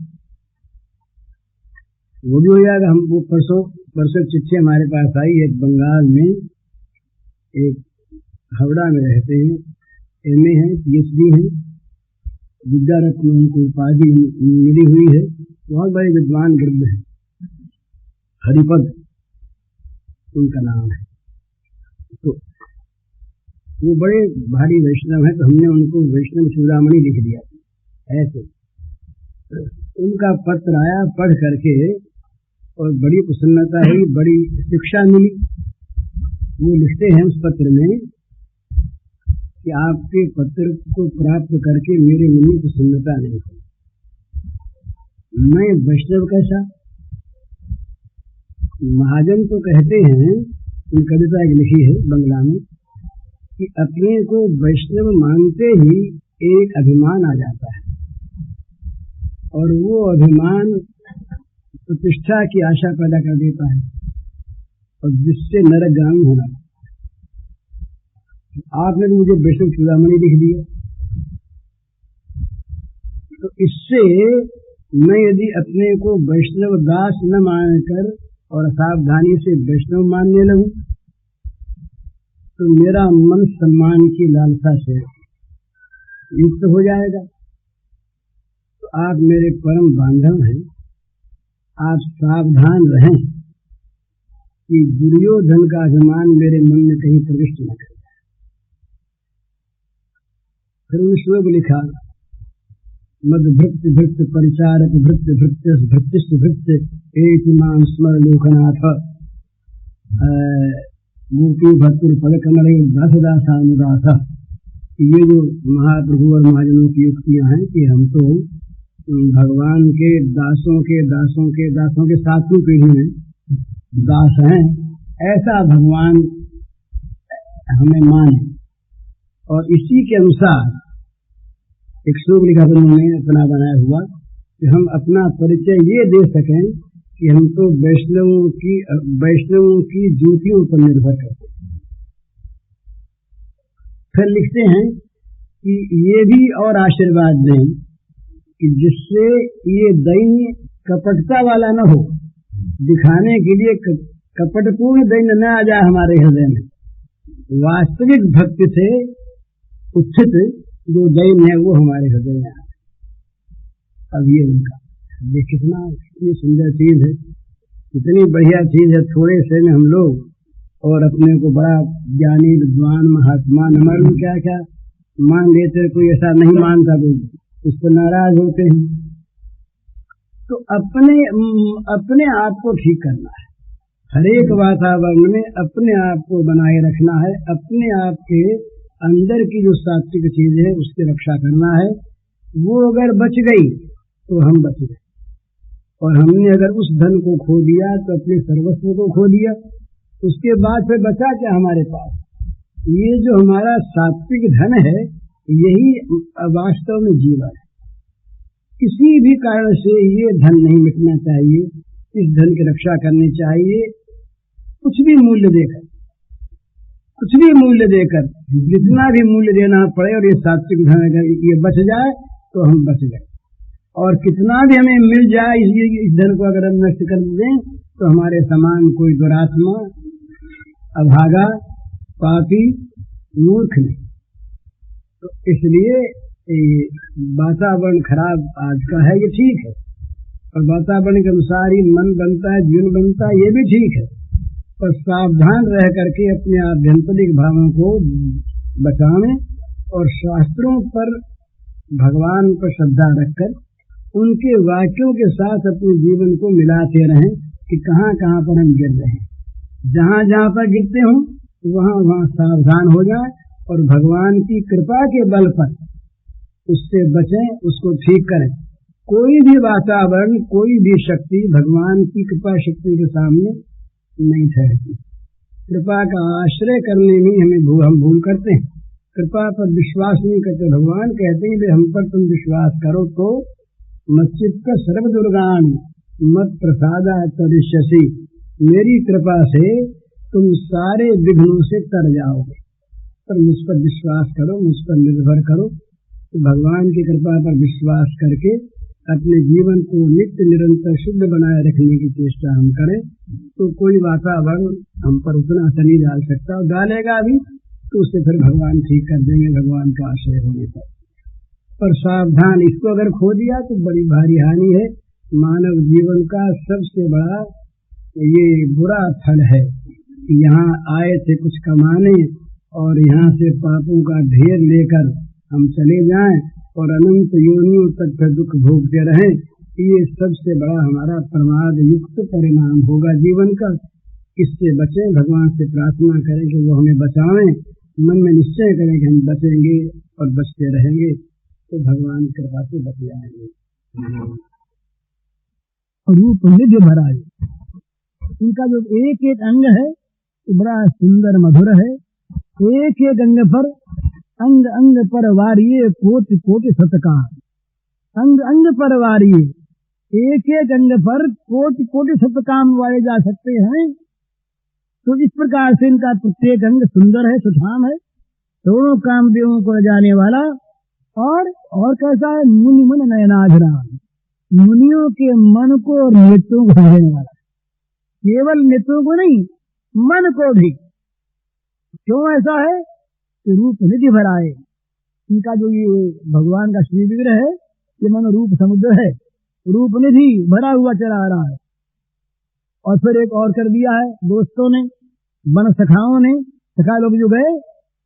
वो भी हो जाएगा। हम वो परसों चिट्ठी हमारे पास आई, एक बंगाल में एक हावड़ा में रहते हैं, एमए हैं, पीएचडी हैं, विद्या रत्न उनको उपाधि मिली हुई है, बहुत बड़े विद्वान गिरद हैं, हरिपद उनका नाम है। तो वो बड़े भारी वैष्णव है, तो हमने उनको वैष्णव चूड़ामणि लिख दिया ऐसे। उनका पत्र आया, पढ़ करके और बड़ी प्रसन्नता हुई, बड़ी शिक्षा मिली। वो लिखते हैं उस पत्र में कि आपके पत्र को प्राप्त करके मेरे मन में प्रसन्नता नहीं हुई। मैं वैष्णव कैसा? महाजन तो कहते हैं, उन कविता एक लिखी है बंगला में, कि अपने को वैष्णव मानते ही एक अभिमान आ जाता है, और वो अभिमान प्रतिष्ठा की आशा पैदा कर देता है, और जिससे नरकगामी होना। आपने तो मुझे वैष्णव चूड़ामणि लिख दिया, तो इससे मैं यदि अपने को वैष्णव दास न मानकर और सावधानी से वैष्णव मानने लगूं, तो मेरा मन सम्मान की लालसा से युक्त हो जाएगा। तो आप मेरे परम बांधव हैं, आप सावधान रहें कि दुर्योधन का अभिमान मेरे मन में कहीं प्रविष्ट न करे। फिर उन्हें श्लोक लिखा, मद भृत्य भृत्य परिचारक भृत्य भृत्य भृत्य भृत्य एक मां स्मर लोकनाथ मूर्ति भक्तुर पद कमल दास दासानुदास। ये जो महाप्रभु और महाजनों की युक्तियां हैं कि हम तो भगवान के दासों के दासों के दासों के 7वीं पीढ़ी में दास हैं, ऐसा भगवान हमें माने। और इसी के अनुसार एक श्लोक लिखा उन्होंने अपना बनाया हुआ कि हम अपना परिचय ये दे सकें कि हम तो वैष्णवों की जूतियों पर निर्भर करते हैं। फिर लिखते हैं कि ये भी और आशीर्वाद दें कि जिससे ये दैन्य कपटता वाला न हो, दिखाने के लिए कपटपूर्ण दैन्य न आ जाए हमारे हृदय में। वास्तविक भक्ति से उत्थित जो दैन्य है वो हमारे हृदय में आए। अब ये उनका ये कितनी सुंदर चीज है, कितनी बढ़िया चीज है। थोड़े से में हम लोग और अपने को बड़ा ज्ञानी विद्वान महात्मा न मालूम क्या क्या मान लेते, कोई ऐसा नहीं मानता तो उस पर नाराज होते हैं। तो अपने आप को ठीक करना है, हर एक वातावरण में अपने आप को बनाए रखना है, अपने आप के अंदर की जो सात्विक चीज है उसकी रक्षा करना है। वो अगर बच गई तो हम बच गए, और हमने अगर उस धन को खो दिया तो अपने सर्वस्व को खो दिया। उसके बाद फिर बचा क्या हमारे पास? ये जो हमारा सात्विक धन है यही वास्तव में जीवन है। किसी भी कारण से ये धन नहीं मिटना चाहिए, इस धन की रक्षा करनी चाहिए। कुछ भी मूल्य देकर जितना भी मूल्य देना पड़े, और ये सात्विक धन अगर ये बच जाए तो हम बच गए। और कितना भी हमें मिल जाए इस धन को अगर हम नष्ट कर दें तो हमारे समान कोई दुरात्मा, अभागा, पापी, मूर्ख नहीं। तो इसलिए वातावरण खराब आज का है, ये ठीक है, और वातावरण के अनुसार ही मन बनता है, जीवन बनता है, ये भी ठीक है। पर सावधान रह करके अपने आभ्यंतरिक भावों को बचावें और शास्त्रों पर, भगवान पर श्रद्धा रखकर उनके वाक्यों के साथ अपने जीवन को मिलाते रहें कि कहाँ कहाँ पर हम गिर रहे हैं। जहाँ जहाँ पर गिरते हों वहाँ वहाँ सावधान हो जाए, और भगवान की कृपा के बल पर उससे बचें, उसको ठीक करें। कोई भी वातावरण, कोई भी शक्ति भगवान की कृपा शक्ति के सामने नहीं ठहरती। कृपा का आश्रय करने में हम भूल करते हैं, कृपा पर विश्वास नहीं करते। भगवान कहते हैं हम पर तुम विश्वास करो तो मच्चित्त सर्व दुर्गान मत प्रसादा तरिष्यसि, मेरी कृपा से तुम सारे विघ्नों से तर जाओगे। पर मुझ पर विश्वास करो, मुझ पर निर्भर करो। तो भगवान की कृपा पर विश्वास करके अपने जीवन को नित्य निरंतर शुद्ध बनाए रखने की चेष्टा हम करें तो कोई वातावरण हम पर उतना असर नहीं डाल सकता, और डालेगा भी तो उससे फिर भगवान ठीक कर देंगे, भगवान का आश्रय होने पर सावधान, इसको अगर खो दिया तो बड़ी भारी हानि है। मानव जीवन का सबसे बड़ा ये बुरा फल है कि यहाँ आए थे कुछ कमाने और यहाँ से पापों का ढेर लेकर हम चले जाएं और अनंत योनियों तक फिर दुख भोगते रहें। ये सबसे बड़ा हमारा प्रमाद युक्त परिणाम होगा जीवन का। इससे बचें, भगवान से प्रार्थना करें कि वो हमें बचावें, मन में निश्चय करें कि हम बचेंगे और बचते रहेंगे तो भगवान की कृपा से बच जाएंगे। रूप निधि महाराज, उनका जो एक एक अंग है बड़ा सुंदर मधुर है। एक एक अंग पर अंग अंग पर वारिये कोटि कोटि सतकार, अंग अंग पर वारिये, एक एक अंग पर कोटि कोटि सतकाम वाले जा सकते हैं। तो इस प्रकार से इनका प्रत्येक अंग सुंदर है, सुठाम है, दोनों कामदेवों को जाने वाला। और कैसा है, मुनि मन नयनाधरा, मुनियों के मन को और नेत्रों को समझने वाला, केवल नेत्रों को नहीं मन को भी। क्यों ऐसा है कि रूप निधि भराए, इनका जो ये भगवान का श्री विग्रह है ये मन रूप समुद्र है, रूप निधि भरा हुआ चला आ रहा है। और फिर एक और कर दिया है दोस्तों ने, वन सखाओं ने, सखा लोग जो गए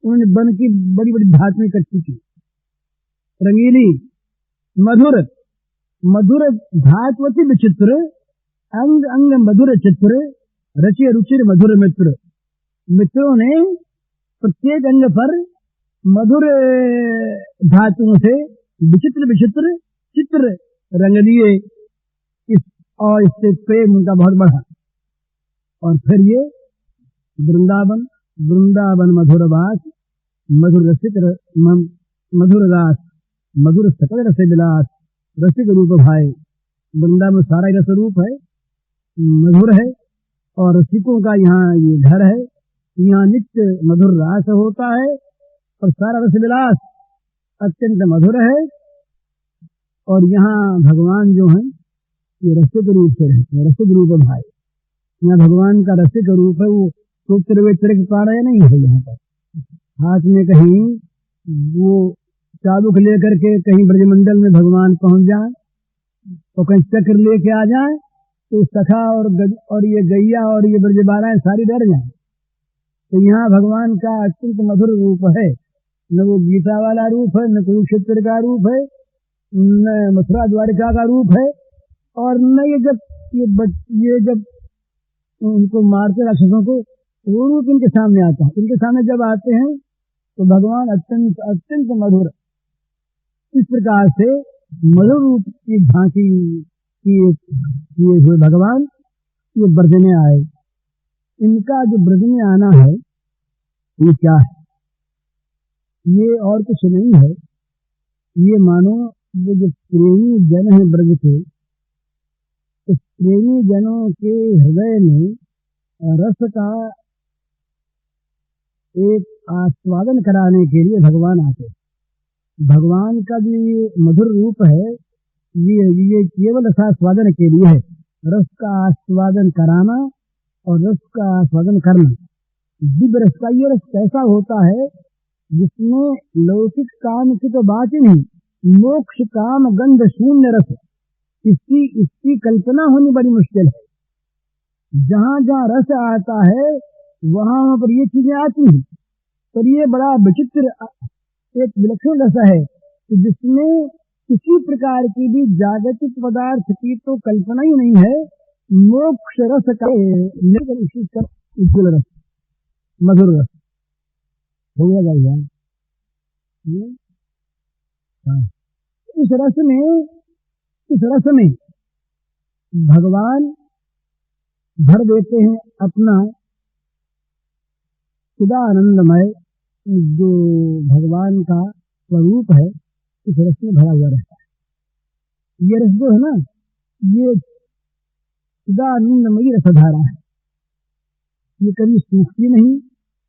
उन्होंने वन की बड़ी बड़ी धातुएं इकट्ठी की, रंगीली मधुर मधुर धात्वति विचित्र, अंग अंग मधुर चित्र, रचि रुचिर मधुर मित्र। मित्रों ने प्रत्येक अंग पर मधुर धातुओं से विचित्र विचित्र चित्र रंग दिए, और इससे प्रेम उनका बहुत बढ़ा। और फिर ये वृंदावन, वृंदावन मधुर वास, मधुर रसिक मधुर रास, मधुर सकल रस विलास, रसिक रूप भाई। वृंदावन सारा रस रूप है, मधुर है, और रसिकों का यहाँ ये घर है। यहाँ नित्य मधुर रास होता है और सारा रस विलास अत्यंत मधुर है। और यहाँ भगवान जो है ये रसिक रूप से रहते हैं, रसिक रूप भाई। यहाँ भगवान का रसिक रूप है, वो सूत्र पा रहे नहीं है। यहाँ पर हाथ में कहीं वो चाबुक लेकर के कहीं ब्रजमंडल में भगवान पहुंच जाए और कहीं चक्र लेके आ जाए तो सखा और ये गैया और ये ब्रजबालाएं सारी डर जाए। तो यहाँ भगवान का अत्यंत मधुर रूप है, न वो गीता वाला रूप है, न कुरुक्षेत्र का रूप है, न मथुरा द्वारिका का रूप है, और न ये जब उनको मारते राक्षसों को वो रूप इनके सामने आता है। इनके सामने जब आते हैं तो भगवान अत्यंत अत्यंत मधुर। इस प्रकार से मधुर रूप की झांकी किए हुए भगवान ये ब्रज में आए। इनका जो ब्रज में आना है ये क्या है, ये और कुछ नहीं है। ये मानो ये जो प्रेमी जन है ब्रज के, इस प्रेमी जनों के हृदय में रस का एक आस्वादन कराने के लिए भगवान आते। भगवान का जो ये मधुर रूप है ये केवल रसास्वादन के लिए है, रस का आस्वादन कराना और रस का आस्वादन करना। दिव्य रस का ये रस कैसा होता है जिसमें लौकिक काम की तो बात ही नहीं, मोक्ष काम गंध शून्य रस, इसकी कल्पना होनी बड़ी मुश्किल है। जहाँ जहाँ रस आता है वहाँ पर ये चीजें आती हैं। पर ये बड़ा विचित्र एक विलक्षण रस है जिसमें किसी प्रकार की भी जागतिक पदार्थ की तो कल्पना ही नहीं है। मोक्ष रस का उज्ज्वल रस, मधुर रस हो गया। इस रस में भगवान भर देते हैं अपना चिदानंदमय जो भगवान का स्वरूप है, इस रस में भरा हुआ रहता है। ये रस जो है ना, ये चिदानंदमयी रसधारा है। ये कभी सूखती नहीं,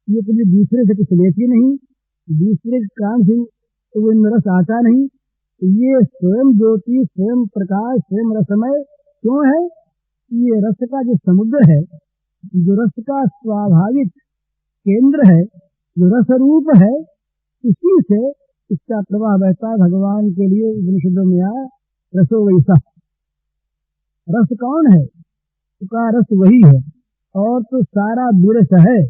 ये कभी दूसरे से कुछ लेती नहीं, दूसरे काम से वो रस आता नहीं। ये स्वयं ज्योति, स्वयं प्रकाश, स्वयं रसमय क्यों है? ये रस का जो समुद्र है, जो रस का स्वाभाविक केंद्र है, जो रस रूप है, इसी से इसका प्रवाह बहता है। भगवान के लिए उपनिषदों में आया रसो वैसा। रस कौन है? उसका रस वही है। और तो सारा विरस है।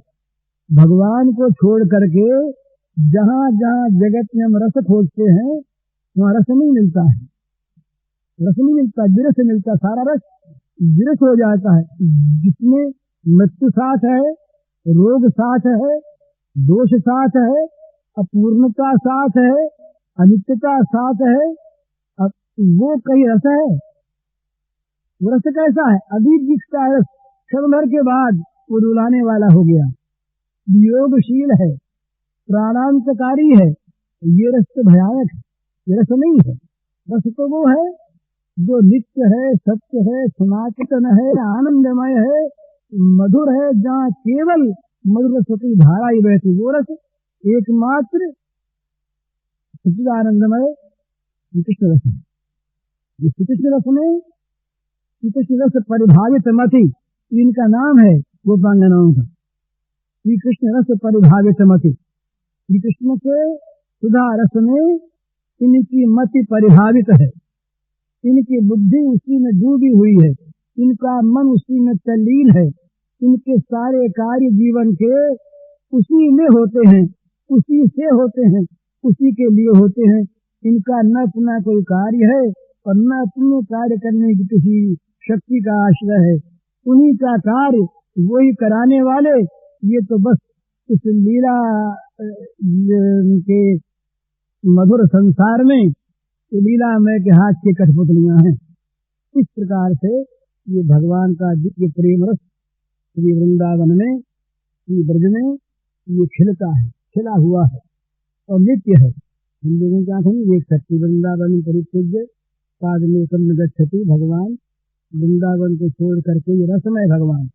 भगवान को छोड़ करके जहाँ जहाँ जगत में हम रस खोजते हैं, वहाँ रस नहीं मिलता है, रस नहीं मिलता, विरस मिलता। सारा रस विरस हो जाता है, जिसमें मृत्यु साथ है, रोग साथ है, दोष साथ है, अपूर्णता साथ है, अनित्यता साथ है। अब वो कहीं रस है? वो रस कैसा है? अभी दिखता है रस, क्षण भर के बाद वो रुलाने वाला हो गया, वियोगशील है, प्राणांतकारी है। ये रस तो भयानक है, ये रस नहीं है। रस तो वो है जो नित्य है, सत्य है, सनातन है, आनंदमय है, मधुर है, जहाँ केवल मधुर रसवती धारा ही बहती। वो रस एकमात्र सच्चिदानंदमय श्री कृष्ण रस है। श्री कृष्ण रस में, श्री कृष्ण रस परिभावित मति, इनका नाम है गोपांगनाओं का। श्री कृष्ण रस परिभावित मति, श्री कृष्ण के सुधा रस में इनकी मति परिभावित है, इनकी बुद्धि उसी में डूबी हुई है, इनका मन उसी में तल्लीन है, इनके सारे कार्य जीवन के उसी में होते हैं, उसी से होते हैं, उसी के लिए होते हैं। इनका न अपना कोई कार्य है और न अपने कार्य करने की किसी शक्ति का आश्रय है। उन्हीं का कार्य वही कराने वाले। ये तो बस इस लीला के मधुर संसार में लीला में के हाथ की कठपुतलियां हैं। इस प्रकार से ये भगवान का दिव्य प्रेम रस श्री वृंदावन में, श्री ब्रज में ये खिलता है, खिला हुआ है और नित्य है। हम लोगों की आंखें नहीं देख सकती। वृंदावन परित्यज्य पादमेकं न गच्छति। भगवान वृंदावन को छोड़ करके, ये रसमय भगवान,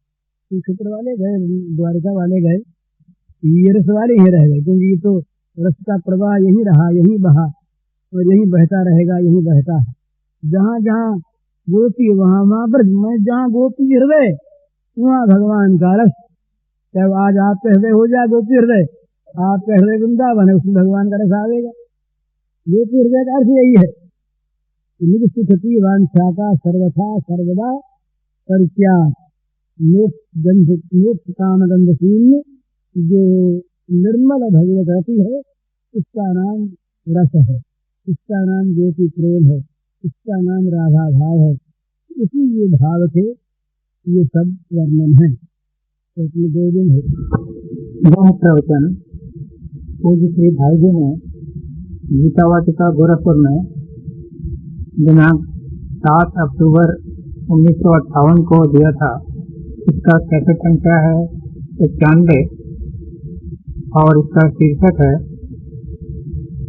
क्षेत्र वाले गए, द्वारिका वाले गए, ये रस वाले ही रह गए, क्योंकि ये तो रस का प्रवाह यही रहा, यही बहा और यही बहता रहेगा, यही बहता है। जहाँ जहाँ गोपी वहाँ वहाँ ब्रज में, जहाँ गोपी हृदय वहाँ भगवान का रस। चाहे आज आपके हृदय हो जाए गोपी हृदय, आपके हृदय वृंदावन है, उसमें भगवान का रस आवेगा। गोपी हृदय का अर्थ यही है, निष्ठिति वांछा का सर्वथा सर्वदा परित्याग, मोक्ष काम गंध शून्य, जो निर्मल भगवत रति है, इसका नाम रस है, इसका नाम ज्योति प्रेम है, इसका नाम राधा भाव है। इसी ये भाव के ये सब वर्णन है। तो इसमें 2 दिन है। यह प्रवचन पूज्य श्री भाई जी ने गीता वाटिका गोरखपुर में दिनांक 7 अक्टूबर 1958 को दिया था। इसका कैसेट संख्या है 91 और इसका शीर्षक है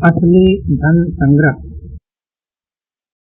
असली धन संग्रह।